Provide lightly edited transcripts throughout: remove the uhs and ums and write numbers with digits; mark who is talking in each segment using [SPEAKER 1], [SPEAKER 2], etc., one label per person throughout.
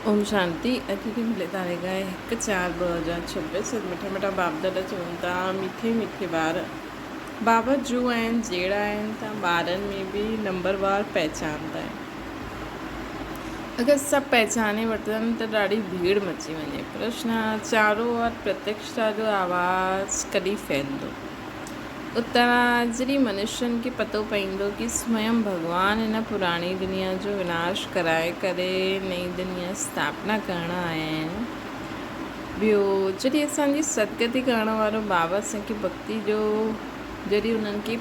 [SPEAKER 1] ओम शांति। अॼु जी मिले तारीख़ आहे 1/4/2026। मिठा मिठा बाप दादा चवनि था मीठे मीठे ॿार बाबा जो आहिनि जहिड़ा आहिनि तव्हां ॿारनि में बि नंबरवार पहचानंदा आहिनि। अगरि सभु पहचाने वठनि त ॾाढी भीड़ मची वञे। प्रश्न चारों ओर प्रत्यक्षता जो आवाज़ कॾहिं फैलंदो? उत्तराजरी मनुष्यनि खे पतो पवंदो कि स्वयं भॻवानु हिन पुराणी दुनिया जो विनाश कराए करे नई दुनिया स्थापना करण आया आहिनि। ॿियो, जॾहिं असांजी सदगति करण वारो बाबा असांखे भक्ति जो जॾहिं उन्हनि खे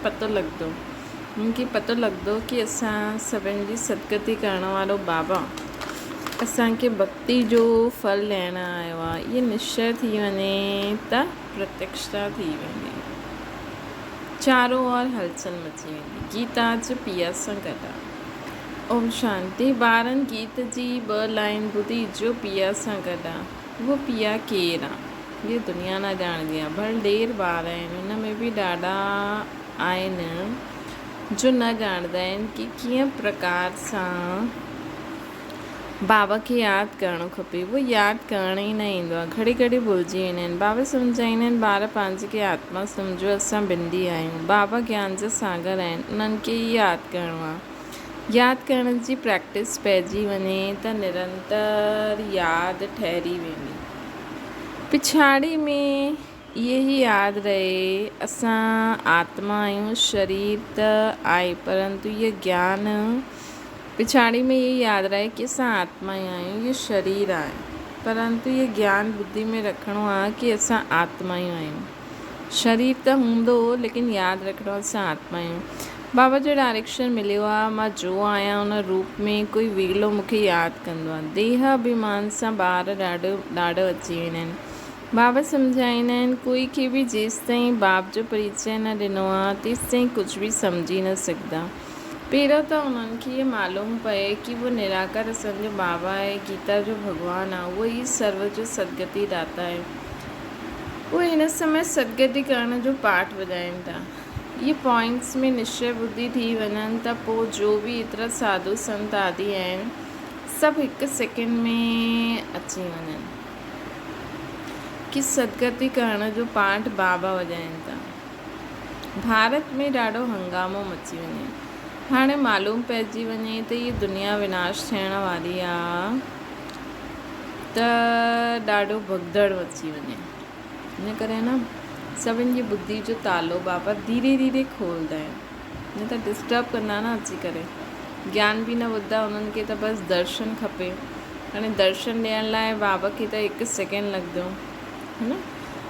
[SPEAKER 1] पतो लॻंदो कि असां सभिनि जी सदगति करण वारो बाबा असांखे भक्ति जो फल ॾियणु आयो आहे, इहे निश्चय थी वञे त प्रत्यक्षता थी वेंदी। चारों ओर हलचल मची वेंदी। गीता जो पिया सां गॾु। ओम शांति। ॿारनि गीत जी 2 लाइन ॿुधी जो पिया सां गॾु आहे। उहो पिया केरु आहे इहा दुनिया न ॼाणंदी आहे। भल ढेर ॿार आहिनि, हुन में बि ॾाढा आहिनि जो न ॼाणंदा आहिनि कि कीअं प्रकार सां बाबा खे यादि करणो खपे। उहो यादि करण ई न ईंदो आहे, घड़ी घड़ी भुलिजी वेंदा आहिनि। बाबा सम्झाईंदा आहिनि ॿार पंहिंजे खे आत्मा सम्झो, असां बिंदी आहियूं। बाबा ज्ञान जा सागर आहिनि, उन्हनि खे ई यादि करिणो आहे। यादि करण जी प्रैक्टिस पइजी वञे त निरंतर यादि ठहिरी वेंदी। पिछाड़ी में इहे ई यादि रहे असां आत्मा आहियूं, शरीर त आहे, परंतु इहे ज्ञान पिछाड़ी में ये यादि रहे कि असां आत्मा ई आहियूं, ये शरीर आहे, परंतु ये ज्ञान बुद्धि में रखिणो आहे कि असां आत्मा ई आहियूं। शरीर त हूंदो लेकिन यादि रखिणो असां आत्मा आहियूं। बाबा जो डायरेक्शन मिलियो आहे, मां जो आहियां उन रूप में कोई वेलो मूंखे यादि कंदो आहे। देह अभिमान सां ॿार ॾाढो अची वेंदा आहिनि। बाबा सम्झाईंदा आहिनि कोई खे बि जेसि ताईं बाप जो परिचय न ॾिनो आहे तेसि ताईं कुझु बि सम्झी न सघंदा। पहिरियों त उन्हनि खे इहे मालूम पए कि वो निराकार असांजो बाबा आहे, गीता जो भॻवानु आहे, उहो ई सर्व जो सदगति दाता आहे। उहे हिन समय सदगति करण जो पाठ ॿुधाइनि था। इहे पॉइंट्स में निश्चय बुद्धि थी वञनि त पोइ जो बि एतिरा साधु संत आदि आहिनि सभु 1 सेकेंड में अची वञनि कि सदगति करण जो पाठ बाबा वॼाइनि था। भारत में ॾाढो हंगामो मची वञे। हाणे मालूम पइजी वञे त इहा दुनिया विनाश थियण वारी आहे त ॾाढो भगदड़ मची वञे। इन करे न सभिनि जी बुद्धि जो तालो बाबा धीरे धीरे खोलंदा आहिनि, न त डिस्टर्ब कंदा न अची करे। ज्ञान बि न ॿुधंदा, उन्हनि खे त बसि दर्शन खपे। हाणे दर्शन ॾियण लाइ बाबा खे त 1 सेकेंड लॻंदो, है न।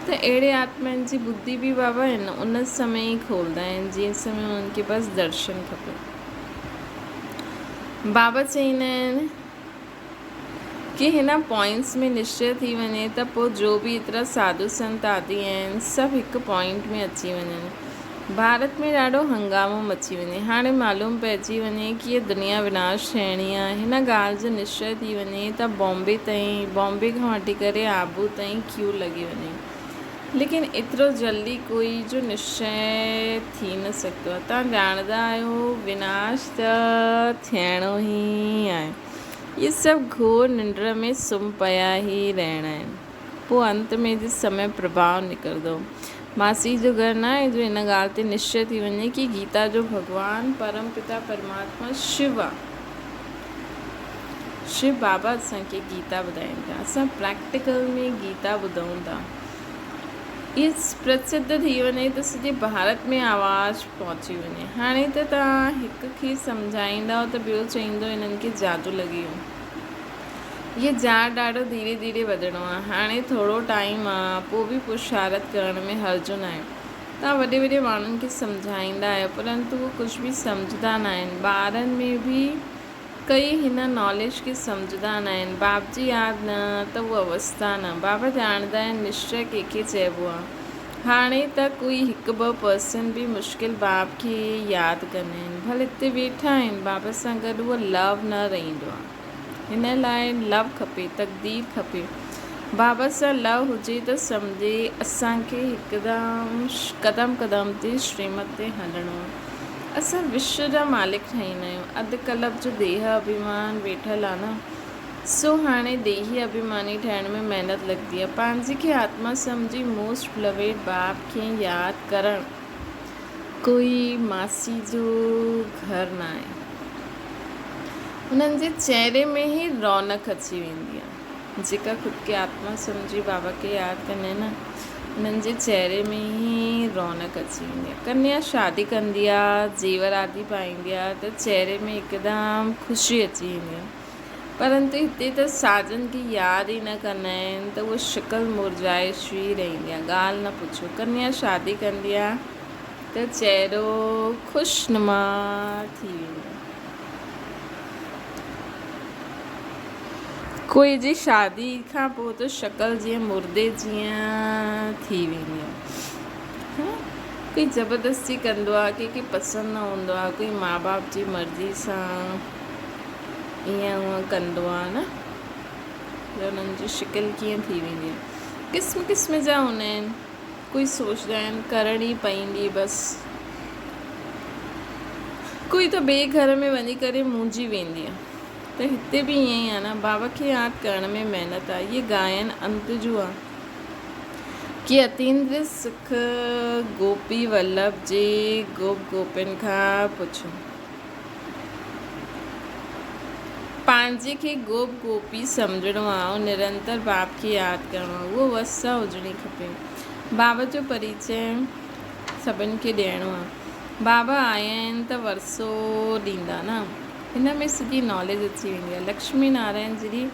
[SPEAKER 1] त अहिड़े आत्माउनि जी बुद्धि बि बाबा आहिनि उन समय ई खोलंदा आहिनि जंहिं समय उन्हनि खे बसि दर्शन खपे। बाबा चवंदा आहिनि कि हिन पॉइंट्स में निश्चय थी वञे त पोइ जो बि एतिरा साधु संत आदि आहिनि सभु 1 पॉइंट में अची वञनि। भारत में ॾाढो हंगामो मची वञे। हाणे मालूम पइजी वञे कि हीअ दुनिया विनाश थियणी आहे। हिन ॻाल्हि जो निश्चय थी वञे त बॉम्बे खां वठी करे आबू ताईं क्यू लॻी वञे। लेकिन एतिरो जल्दी कोई जो निश्चय थी न सघंदो आहे। तव्हां ॼाणंदा आहियो विनाश त थियणो ई आहे। इहे सभु घोर निंड में सुम्ही पिया ई रहणा आहिनि। पोइ अंत में जे समय प्रभाव निकिरंदो। मासी जो घर न आहे जो हिन ॻाल्हि ते निश्चय थी वञे कि गीता जो भॻवानु परम पिता परमात्मा शिव आहे। शिव बाबा असांखे गीता ॿुधाइनि था, असां प्रैक्टिकल में गीता ॿुधूं था। इहे प्रसिद्ध थी वञे त सॼे भारत में आवाज़ु पहुची वञे। हाणे त तव्हां हिक खे सम्झाईंदव त ॿियो चईंदो हिननि खे जादू लॻी वियो। इहे जाड़ ॾाढो धीरे धीरे वधणो आहे। हाणे थोरो टाइम आहे, पोइ बि पुरुषारत करण में हर्जु न आहे। तव्हां वॾे वॾे माण्हुनि खे सम्झाईंदा आहियो परंतु उहो कुझु बि सम्झंदा न आहिनि। ॿारनि में बि कई हिन नॉलेज खे सम्झंदा न आहिनि। बाप जी यादि न त उहा अवस्था न। बाबा ॼाणंदा आहिनि निश्चय कंहिंखे चइबो आहे। हाणे त कोई 1-2% बि मुश्किल बाप खे यादि कंदा आहिनि। भले हिते वेठा आहिनि बाबा सां गॾु, उहो लव न रहंदो आहे। हिन लाइ लव खपे, तक़दीर खपे। बाबा सां लव हुजे त सम्झे असांखे हिकदमि क़दम ते श्रीमत ते हलणो आहे। असां विश्व जा मालिक ठाहींदा आहियूं। अधु कल्प जो देह अभिमान वेठल आहे न, सो हाणे देही अभिमानी ठहिण में महिनत लॻंदी आहे। पंहिंजी खे आत्मा सम्झी मोस्ट बिलवेड बाप खे यादि करणु कोई मासी जो घर न आहे। उन्हनि जे चहिरे में ई रौनक अची वेंदी आहे। जेका ख़ुदि खे आत्मा सम्झी बाबा खे यादि कंदा आहिनि न, उन्हनि जे चहिरे में ई रौनक अची वेंदी आहे। कन्या शादी कंदी आहे, जेवर आदि पाईंदी आहे त चहिरे में हिकदमि ख़ुशी अची वेंदी आहे। परंतु हिते त साजन खे यादि ई न कंदा आहिनि त उहा शिकल मुरझाए सुई रहंदी आहे। ॻाल्हि न पुछो, कन्या शादी कंदी आहे त चहिरो ख़ुशनुमा थी वेंदो आहे। कोई जी शादी खां पोइ त शक्ल जीअं मुर्दे जीअं थी वेंदी आहे। कोई ज़बरदस्ती कंदो आहे, कंहिंखे पसंदि न हूंदो आहे, कोई माउ बाप जी मर्ज़ी सां ईअं हूअं कंदो आहे न, त उन्हनि जी शिकिल कीअं थी वेंदी आहे। क़िस्म क़िस्म जा हूंदा आहिनि। कोई सोचंदा आहिनि करणी पवंदी बसि, कोई त ॿिए घर में वञी करे मुंझी वेंदी आहे। त हिते बि ईअं ई आहे न, बाबा खे यादि करण में महिनत आहे। इहे गायन अंत जो आहे कि अतीन्द्र सुख गोपी वल्लभ जे गोप गोपियुनि खां पुछो। पंहिंजे खे गोप गोपी सम्झणो आहे ऐं निरंतर बाप खे यादि करिणो आहे। उहो वसा हुजणी खपे। बाबा जो परिचय सभिनि खे ॾियणो आहे। बाबा आया आहिनि त वरसो ॾींदा न, हिन में सॼी नॉलेज अची वेंदी आहे। लक्ष्मी नारायण जॾहिं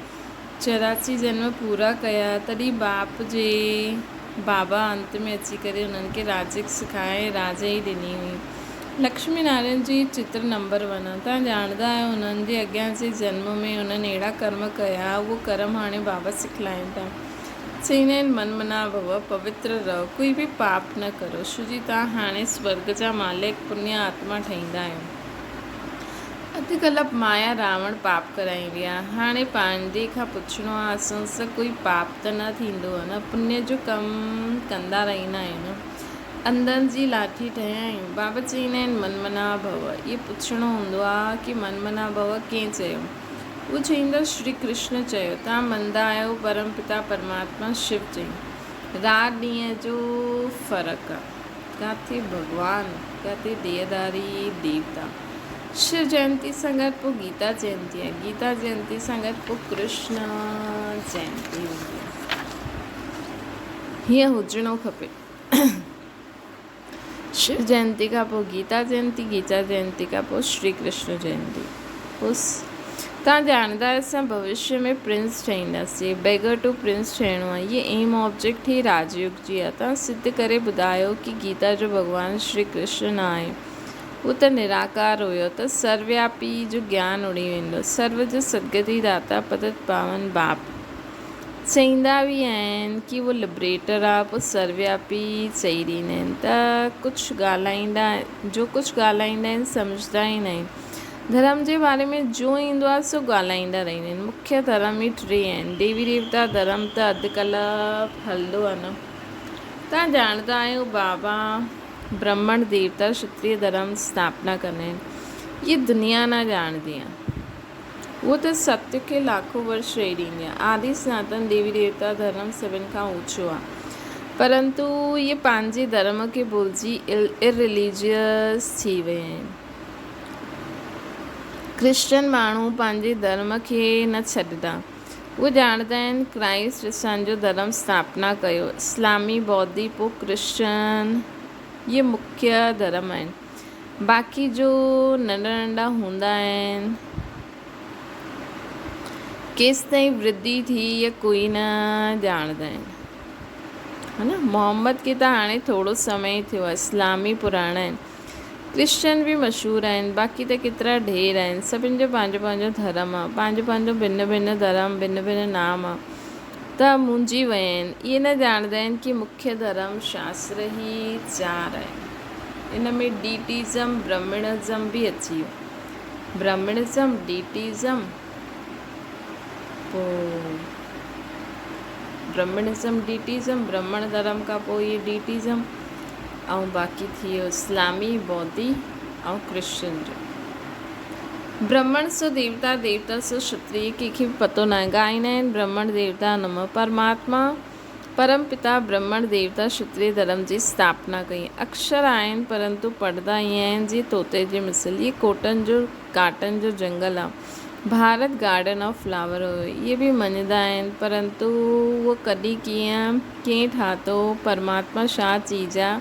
[SPEAKER 1] 84 जन्म पूरा कया तॾहिं बाबा अंत में अची करे उन्हनि खे राजिक सिखाए राज ई ॾिनी हुई। लक्ष्मी नारायण जी चित्र नंबर 1 आहे। तव्हां ॼाणंदा आहियो उन्हनि जे अॻियां जे जन्म में उन्हनि अहिड़ा कर्म कया, उहो कर्म हाणे बाबा सिखलाइनि था। चईंदा आहिनि मन मना भव, पवित्र रहो, कोई बि पाप न करो। छो जी तव्हां हाणे स्वर्ग जा मालिक पुण्य आत्मा ठहींदा आहियो। अॼुकल्ह माया रावण पाप कराईंदी आहे। हाणे पंहिंजे खां पुछणो आहे, असां सां कोई पाप त न थींदो आहे न, पुण्य जो कमु कंदा रहंदा आहियूं न, अंदरि जी लाठी ठहिया आहियूं। बाबा चईंदा आहिनि मन मना भव। इहो पुछणो हूंदो आहे कि मन मना भव कंहिं चयो? उहो चईंदा श्री कृष्ण चयो। तव्हां मञंदा आहियो परम पिता परमात्मा शिव चई। रात ॾींहं जो फ़र्क़ु आहे। किथे भॻवानु, किथे देहदारी देवता। शिव जयंती सां गॾु पोइ गीता जयंती आहे। गीता जयंती सां गॾु पोइ कृष्ण जयंती हूंदी आहे। हीअं हुजणो खपे। शिव जयंती खां पोइ गीता जयंती, गीता जयंती खां पोइ श्री कृष्ण जयंती। तव्हां ॼाणंदा आहियो असां भविष्य में प्रिंस ठहींदासीं। बेगर टू प्रिंस ठहिणो आहे। इहे एम ऑब्जेक्ट ई राजयोग जी आहे। तव्हां सिद्ध करे ॿुधायो कि गीता जो भॻवानु श्री कृष्ण न आहे, उहो त निराकार हुयो, त सर्वव्यापी जो ज्ञान उड़ी वेंदो। सर्व जो सदगति दाता पतित पावन बाप। चईंदा बि आहिनि कि उहो लिबरेटर आहे, पोइ सर्वव्यापी चई ॾींदा आहिनि। त कुझु कुझु ॻाल्हाईंदा आहिनि सम्झंदा ई न आहिनि। धर्म जे बारे में जो ईंदो आहे सो ॻाल्हाईंदा रहंदा आहिनि। मुख्य धर्म ई 3 आहिनि। देवी देवता धर्म त अॼुकल्ह हलंदो आहे न। तव्हां ॼाणंदा आहियो बाबा ब्राह्मण देवता क्षत्रिय धर्म स्थापना कंदा आहिनि। इहे दुनिया न ॼाणंदी आहे। उहो त सत्य खे लाखों वर्ष रही ॾींदी आहे। आदि सनातन देवी देवता धर्म सभिनि खां ऊचो आहे। परंतु इहे पंहिंजे धर्म खे भुलिजी इररिलीजियस थी विया आहिनि। क्रिश्चन माण्हू पंहिंजे धर्म खे न छॾंदा। उहे ॼाणंदा आहिनि क्राइस्ट असांजो धर्म स्थापना कयो। इस्लामी, बौद्धी, पोइ क्रिश्चन, इहे मुख्य धर्म आहिनि। बाक़ी जो नंढा नंढा हूंदा आहिनि, केसि ताईं वृद्धि थी इहा कोई न ॼाणंदा आहिनि, है न। मोहम्मद खे त हाणे थोरो समय ई थियो आहे। इस्लामी पुराणा आहिनि। क्रिश्चन बि मशहूरु आहिनि। बाक़ी त केतिरा ढेर आहिनि। सभिनि जो पंहिंजो पंहिंजो धर्म आहे, पंहिंजो पंहिंजो भिन्न भिन्न धर्म, भिन्न भिन्न नाम आहे। त मुंहिंजी विया आहिनि। इहे न ॼाणंदा आहिनि कि मुख्य धर्म शास्त्र ई 4 आहिनि। इन में डीटिज़म ब्रह्मणिज़म बि अची वियो। ब्रह्मणिज़म, डीटिज़म, पोइ ब्रह्मणिज़म, डीटिज़म, ब्राह्मण धर्म खां पोइ इहे डीटिज़म, ऐं बाक़ी थी वियो इस्लामी, बौद्धी ऐं क्रिश्चन जो। ब्रह्मण सो देवता, देवता सो क्षत्रिय, कंहिंखे बि पतो न आहे। ॻाईंदा आहिनि ब्रह्मण देवता नमः परमात्मा परम पिता ब्रह्मण देवता क्षत्रिय धर्म जी स्थापना कई। अक्षर आहिनि परंतु पढ़ंदा ईअं आहिनि जीअं तोते जी मिसल। ये काटन जो जंगल आहे, भारत गार्डन ऑफ फ्लावर हुयो। इहे बि मञंदा आहिनि परंतु उहो कॾहिं कीअं ठातो, परमात्मा छा चीज़ आहे,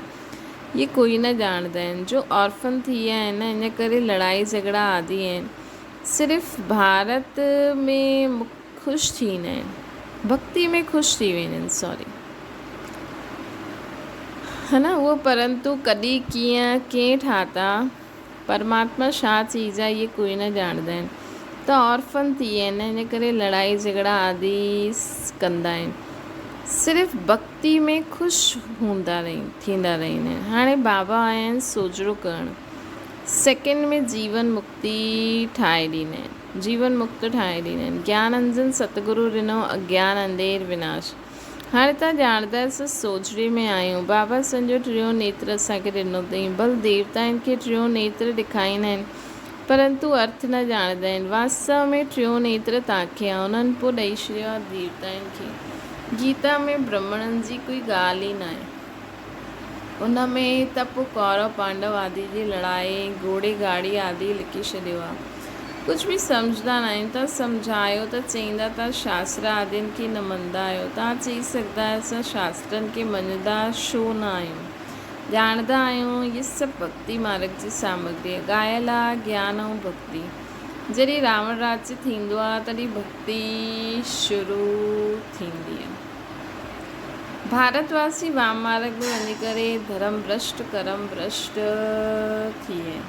[SPEAKER 1] ये कोई न ॼाणंदा आहिनि। जो ऑर्फन थी विया आहिनि इन करे लड़ाई झगड़ा आदि आहिनि। सिर्फ़ु भारत में ख़ुशि थींदा आहिनि, भक्ति में ख़ुशि थी वेंदा आहिनि, सॉरी, है न उहो। परंतु कॾहिं कीअं ठाता, परमात्मा छा चीज़ आहे, ये कोई न ॼाणंदा आहिनि। त ऑर्फन थी विया आहिनि इन करे लड़ाई झगड़ा आदि कंदा आहिनि। सिर्फ़ु भक्ति में ख़ुशि थींदा रहंदा आहिनि। हाणे बाबा आया आहिनि सोजरो करणु, सेकेंड में जीवन मुक्ति ठाहे ॾींदा आहिनि, जीवन मुक्त ठाहे ॾींदा आहिनि। ज्ञान अंजन सतगुरु ॾिनो, अज्ञान अंधेर विनाश। हाणे तव्हां ॼाणंदा असां सोजरे में आहियूं। बाबा असांजो टियों नेत्र असांखे ॾिनो अथई। भल देवताउनि खे टियों नेत्र ॾेखारींदा आहिनि परंतु अर्थ न ॼाणंदा आहिनि। वास्तव में टियों नेत्र तव्हांखे आहे, उन्हनि पोइ ॾेई छॾियो आहे देवताउनि खे। गीता में ब्राह्मणनि जी कोई ॻाल्हि ई न आहे। उन में त पोइ कौरव पांडव आदि जी लड़ाई, घोड़े गाड़ी आदि लिखी छॾियो आहे। कुझु बि सम्झंदा न आहियूं। तव्हां सम्झायो त चईंदा तव्हां शास्त्र आदिनि खे न मञंदा आहियो। तव्हां चई सघंदा आहियो असां शास्त्रनि खे मञंदा छो न आहियूं, ॼाणंदा आहियूं। इहे सभु भक्ति मार्ग जी सामग्री आहे। ॻायल आहे ज्ञान ऐं भक्ति। जॾहिं रावण राज्य थींदो आहे तॾहिं भक्ति शुरू थींदी आहे। भारतवासी वाम मार्ग में वञी करे धर्म भ्रष्ट कर्म भ्रष्ट थी विया।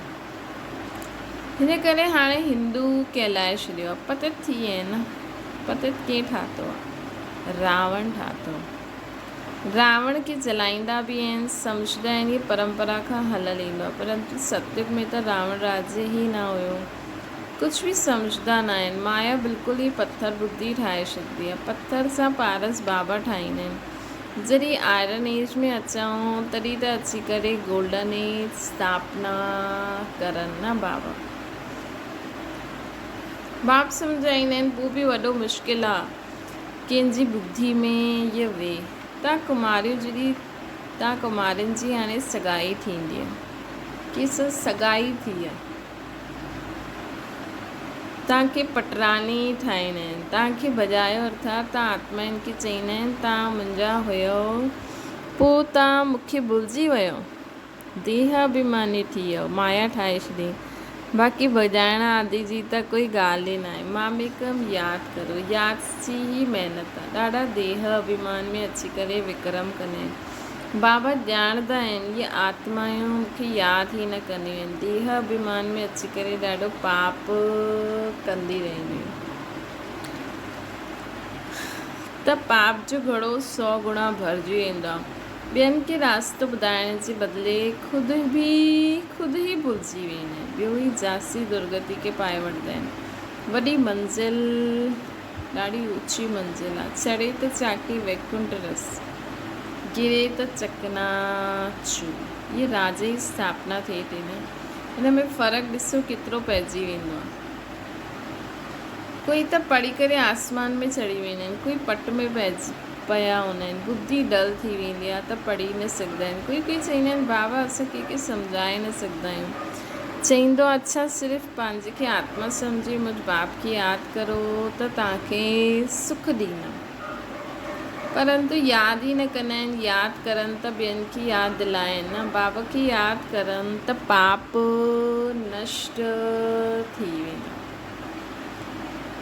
[SPEAKER 1] हिन करे हाणे हिंदू कहलाए छॾियो आहे, पतित थी विया आहिनि न। पतित कीअं ठातो आहे, रावण ठातो। रावण खे जलाईंदा बि आहिनि, सम्झंदा आहिनि इहे परंपरा खां हलियलु ईंदो आहे परंतु सत्युग में त रावण राज्य ई न हुयो। कुझु बि सम्झंदा न आहिनि। माया बिल्कुलु ई पत्थर बुद्धि ठाहे छॾंदी आहे। पत्थर सां पारस बाबा ठाहींदा आहिनि। जॾहिं आयरन एज में अचूं तॾहिं त अची करे गोल्डन एज स्थापना करनि न बाबा। बाप सम्झाईंदा आहिनि पोइ बि वॾो मुश्किल आहे कंहिंजी बुद्धि में इहा वे। तव्हां कुमारियुनि जी हाणे सगाई थींदी आहे, कंहिंसां सगाई थी आहे, तव्हांखे पटरानी ठाहींदा आहिनि, तव्हांखे भॼायो अर्थात तव्हां आत्माउनि खे चईंदा आहिनि तव्हां मुंहिंजा हुयो, पोइ तव्हां मूंखे भुलिजी वियो, देह अभिमानी थी वियो, माया ठाहे छॾी। बाक़ी भॼाइण आदि जी त कोई ॻाल्हि ई न आहे। मामेकम यादि करो, यादि जी ही महिनत आहे। ॾाढा देह अभिमान में अची करे विक्रम कंदा आहिनि। बाबा ॼाणंदा आहिनि इहे आत्मायूं मूंखे यादि ई न कंदियूं आहिनि, देह अभिमान में अची करे ॾाढो पाप कंदी रहंदियूं। त पाप जो घड़ो 100 गुणा भरिजी वेंदो आहे। ॿियनि खे रास्तो ॿुधाइण जे बदिले ख़ुदि ई भुलिजी वेंदा आहिनि। ॿियो ई जासी दुर्गति खे पाए वठंदा आहिनि। वॾी मंज़िल, ॾाढी ऊची मंज़िल आहे। चढ़े त चाकी वैकुंठ रस, गिरे त चकनाचूर। ये राज जी स्थापना थिए थी न। हिन में फ़र्क़ु ॾिसो केतिरो पइजी वेंदो आहे। कोई त पढ़ी करे आसमान में चढ़ी वेंदा आहिनि, कोई पट में पिया हूंदा आहिनि। बुद्धि डल थी वेंदी आहे त पढ़ी न सघंदा आहिनि। कोई चईंदा आहिनि बाबा असां कंहिंखे सम्झाए न सघंदा आहियूं। चईंदो अच्छा सिर्फ़ु पंहिंजे खे आत्मा सम्झी मुंहिंज बाप खे यादि करो त तव्हांखे सुख ॾींदा, परंतु यादि ई न कंदा आहिनि। यादि करनि त ॿियनि खे यादि दिलाइनि न। बाबा खे यादि करनि त पाप नष्ट थी वेंदा।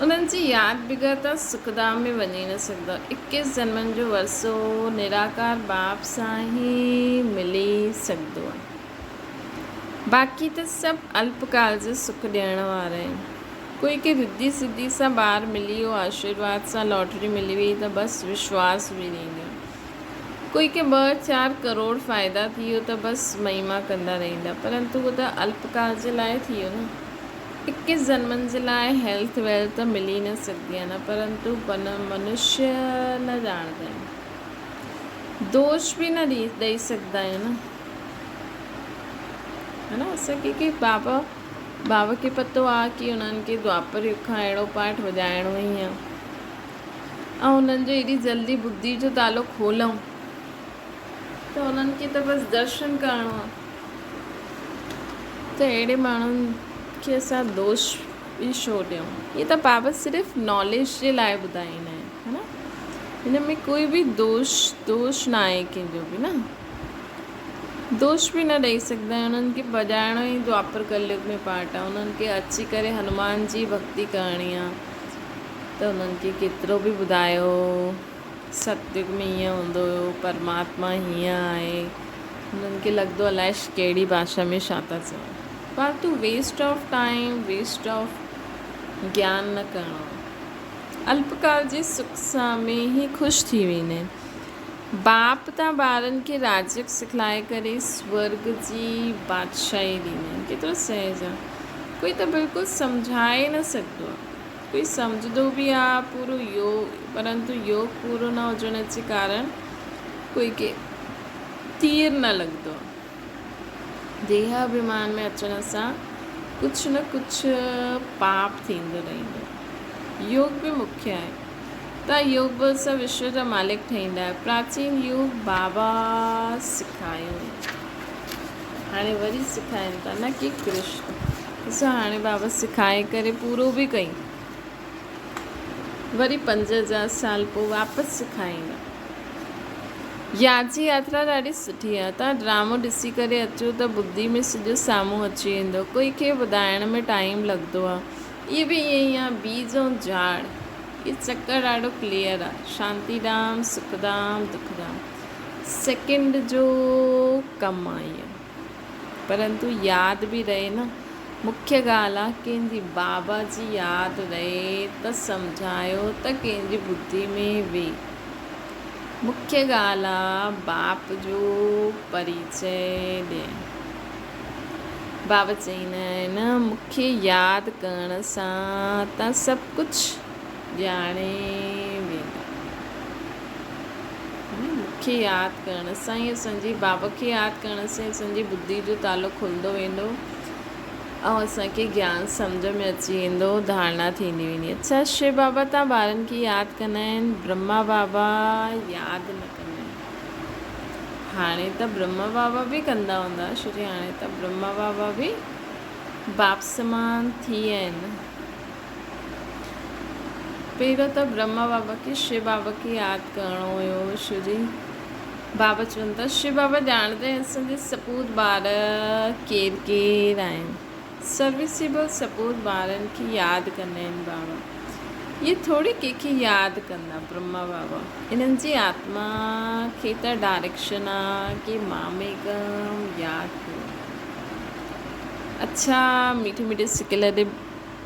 [SPEAKER 1] उन्हनि जी यादि बिगड़ त सुखधाम में वञी न सघंदा। 21 जन्मनि जो वरसो निराकार बाप सां ई मिली सघंदो आहे। बाक़ी त सभु अल्पकाल जो सुख ॾियण वारा आहिनि। कोई खे रिद्धि सिद्धि सां ॿार मिली वियो, आशीर्वाद सां लॉटरी मिली वई त बसि विश्वास बि रहंदो। कोई खे 2-4 करोड़ फ़ाइदा थी वियो त बसि महिमा कंदा रहंदा, परंतु उहो त अल्पकाल जे लाइ थी वियो न। 21 जन्मनि जे लाइ हेल्थ वेल्थ त मिली न सघंदी आहे न, परंतु मनुष्य न ॼाणंदा आहिनि। दोष बि न ॾेई सघंदा आहियूं न, है न। असां कंहिंखे बाबा बाबा खे पतो आहे कि उन्हनि खे द्वापर युग खां अहिड़ो पाठ वॼाइणो ई आहे ऐं उन्हनि जो एॾी जल्दी बुद्धि जो तालो खोलूं त उन्हनि खे त बसि दर्शन करिणो आहे। त अहिड़े माण्हुनि खे असां दोष बि छो ॾियूं? इहे त बाबा सिर्फ़ु नॉलेज जे लाइ ॿुधाईंदा आहिनि, है न। हिन में कोई बि दोष न आहे कंहिंजो बि न, दोष बि न ॾेई सघंदा आहियूं। उन्हनि खे वॼाइणो ई द्वापर कलयुग में पाठ आहे। उन्हनि खे अची करे हनुमान जी भक्ति करणी आहे त उन्हनि खे केतिरो बि ॿुधायो सतयुग में हीअं हूंदो हुयो, परमात्मा हीअं आहे। उन्हनि खे लॻंदो अलाए कहिड़ी भाषा में छा था चवनि। फालतू waste of time, waste of gyan न करिणो। अल्पकाल जे सुख सां में ई ख़ुशि थी वेंदा आहिनि। बाप तां ॿारनि खे राजक सिखलाए करे स्वर्ग जी बादशाही ॾींदा आहिनि। केतिरो सहज आहे। कोई त बिल्कुलु सम्झाए न सघंदो आहे, कोई सम्झंदो बि आहे पूरो योग, परंतु योग पूरो न हुजण जे कारण कोई खे तीर न लॻंदो आहे। देह अभिमान में अचण सां कुझु न कुझु पाप थींदो रहंदो। योग बि मुख्य आहे त योग बल सां विश्व जा मालिक ठहींदा। प्राचीन योग बाबा सिखायो, हाणे वरी सिखाइनि था, न कि कृष्ण। ॾिसो हाणे बाबा सिखाए करे पूरो बि कई, वरी 5000 साल पोइ वापसि सिखाईंदा। यादि जी यात्रा ॾाढी सुठी आहे। तव्हां ड्रामो ॾिसी करे अचो त बुद्धि में सॼो साम्हूं अची वेंदो। कोई खे ॿुधाइण में टाइम लॻंदो आहे। इहे बि ईअं ई आहे, बीज ऐं झाड़। इहो चक्कर ॾाढो क्लियर आहे। शांतीधाम, सुखधाम, दुखधाम, सेकेंड जो कमु आहे इहो, परंतु यादि बि रहे न। मुख्य ॻाल्हि आहे कंहिंजी बाबा जी यादि रहे त सम्झायो त कंहिंजी बुद्धि में वेहे। मुख्य ॻाल्हि आहे बाप जो परिचय ॾियणु। बाबा चईंदा आहिनि मूंखे यादि करण सां तव्हां सभु कुझु ॼाणे वेंदा। मूंखे यादि करण सां ई असांजी बाबा खे यादि करण सां असांजी बुद्धि जो तालो खुलंदो वेंदो ऐं असांखे ज्ञान सम्झ में अची वेंदो, धारणा थींदी वेंदी। अच्छा, शिव बाबा तव्हां ॿारनि खे यादि कंदा आहिनि, ब्रह्मा बाबा यादि न कंदा आहिनि। हाणे त ब्रह्मा बाबा बि कंदा हूंदा, छो जो हाणे त ब्रह्मा बाबा बि बाप समान थी विया आहिनि। पहिरियों त ब्रह्मा बाबा खे शिव बाबा खे यादि करिणो हुयो, छो जो बाबा चवनि था शिव बाबा ॼाणंदा आहिनि असांजे सपूत ॿार केरु केरु आहिनि। सर्विसेबल सपूत ॿारनि खे यादि कंदा आहिनि बाबा। इहे थोरी कंहिंखे यादि कंदा ब्रह्मा बाबा। इन्हनि जी आत्मा खे त डायरेक्शन आहे कि मामेकम यादि कयो। अच्छा, मीठे मीठे सिकल जे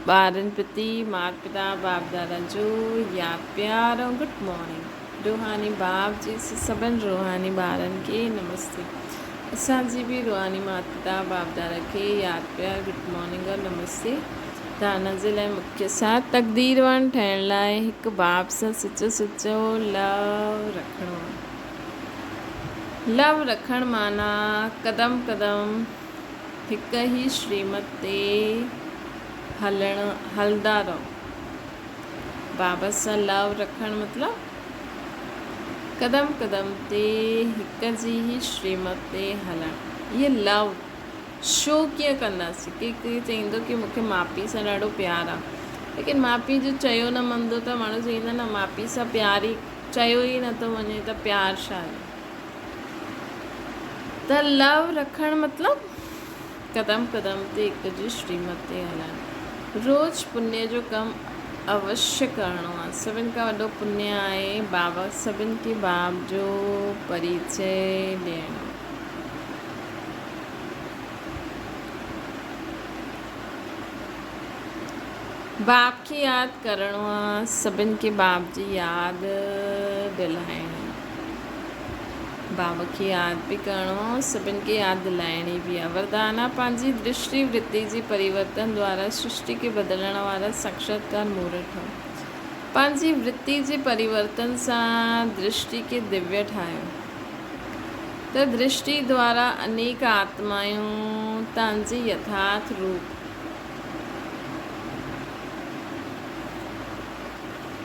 [SPEAKER 1] ॿारनि प्रति माता पिता बाप दादा जो यादि प्यार ऐं गुड मॉर्निंग। रूहानी बाप जी सभिनि रूहानी ॿारनि खे नमस्ते। असांजी बि रूहानी माता पिता बाप दादा खे यादि प्यार गुड मॉर्निंग और नमस्ते। दाना जे लाइ मुख्य साथ तक़दीरवान ठहिण लाइ हिकु बाप सां सचो लव रखिणो आहे। लव रखणु माना क़दम क़दम हिक ई श्रीमत ते हलंदा रहो। बाबा सां लव रखणु मतिलबु क़दम क़दम ते हिक जी ई श्रीमत ते हलणु। इहे लव शो कीअं कंदासीं? केरु चईंदो की मूंखे माउ पीउ सां ॾाढो प्यारु आहे, लेकिन माउ पीउ जो चयो न मञंदो त माण्हू चईंदा न माउ पीउ सां प्यार ई चयो ई नथो वञे त प्यारु छा आहे? त लव रखणु मतिलबु क़दम क़दम ते हिक जी श्रीमत ते हलणु। रोज़ु पुण्य जो कमु अवश्य करिणो आहे। सभिनि खां वॾो पुण्य आहे बाबा सभिनि खे बाप जो परिचय ॾियणो। बाप खे यादि करिणो आहे, सभिनि खे बाप जी यादि दिलाइणी। बाबा खे यादि बि करिणो आहे, सभिनि खे यादि दिलाइणी बि आहे। वरदान आहे पंहिंजी दृष्टि वृत्ति जी परिवर्तन द्वारा सृष्टि खे बदिलण वारा साक्षात्कार मूर्त ठहो। पंहिंजी वृत्ति जे परिवर्तन सां दृष्टि खे दिव्य ठाहियो त दृष्टि द्वारा अनेक आत्मायूं तव्हांजे यथार्थ रूप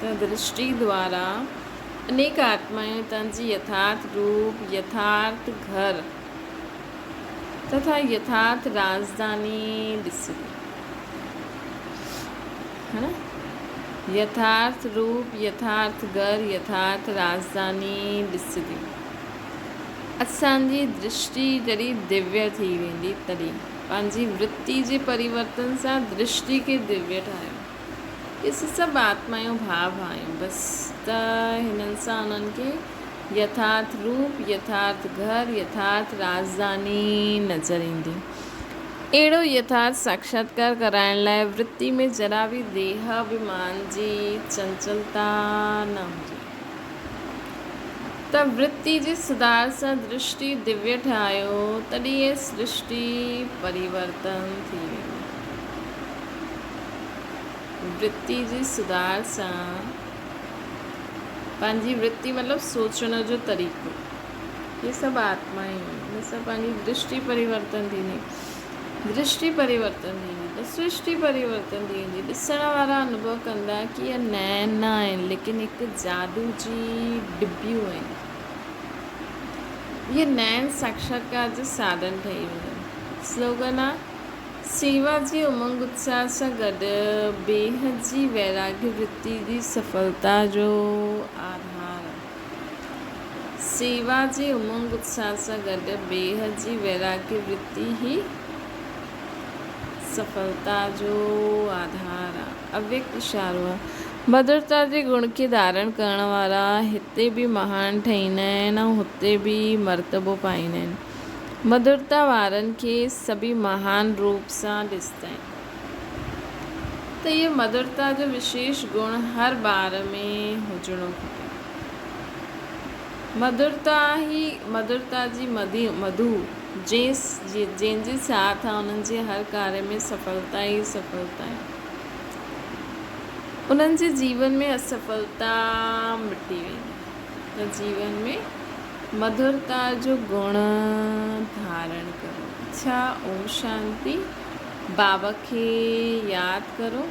[SPEAKER 1] त दृष्टि द्वारा अनेक आत्माएं तंजी यथार्थ रूप, यथार्थ घर तथा यथार्थ राजधानी ॾिसंदी, है ना। यथार्थ रूप, यथार्थ घर, यथार्थ राजधानी ॾिसंदी। असांजी दृष्टि जॾहिं दिव्य थी वेंदी तॾहिं पंहिंजी वृत्ति जे परिवर्तन सां दृष्टि खे दिव्य ठाहियो। इस सभु आत्मायूं भाव आहियूं बसि, त हिननि सां उन्हनि खे यथार्थ रूप, यथार्थ घर, यथार्थ राजधानी नज़र ईंदी। अहिड़ो यथार्थ साक्षात्कार कराइण लाइ वृत्ति में जरा बि देह अभिमान जी चंचलता न हुजे। त वृत्ति जे सुधार सां दृष्टि दिव्य ठाहियो, तॾहिं इहे सृष्टि परिवर्तन थी वेंदी। वृत्ति जे सुधार सां पंहिंजी वृत्ति मतिलबु सोचण जो तरीक़ो, ये सभु आत्माएं हिन सां पंहिंजी दृष्टि परिवर्तन थींदी। दृष्टि परिवर्तन थींदी त सृष्टि परिवर्तन थी वेंदी। ॾिसण वारा अनुभव कंदा कि इहे नैन न आहिनि, लेकिन हिकु जादू जी डिबियूं आहिनि। इहे नैन साक्षात्कार जो साधन ठही वेंदा। स्लोगन आहे, सेवा जे उमंग उत्साह सां गॾु बेहद जी वैराग्य वृत्ति जी सफलता जो आधार आहे। सेवा जे उमंग उत्साह सां गॾु बेहद जी वैराग्य वृत्ति ही सफलता जो आधार आहे। अव्यक्त इशारो आहे। मधुरता जे गुण खे धारण करण वारा हिते बि महान ठहींदा आहिनि ऐं हुते बि मर्तबो पाईंदा आहिनि। मधुरता वारनि खे सभी महान रूप सां ॾिसंदा आहिनि। त इहे मधुरता जो विशेष गुण हर ॿार में हुजणो खपे। मधुरता जी मधु जंहिंजे साथ आहे उन्हनि जे हर कार्य में सफलता ई सफलता आहे। उन्हनि जे जीवन में असफलता मिटी वेंदी। त जीवन में मधुरता जो गुण धारण करो। अच्छा, ओम शांति। बाबा खे यादि करो।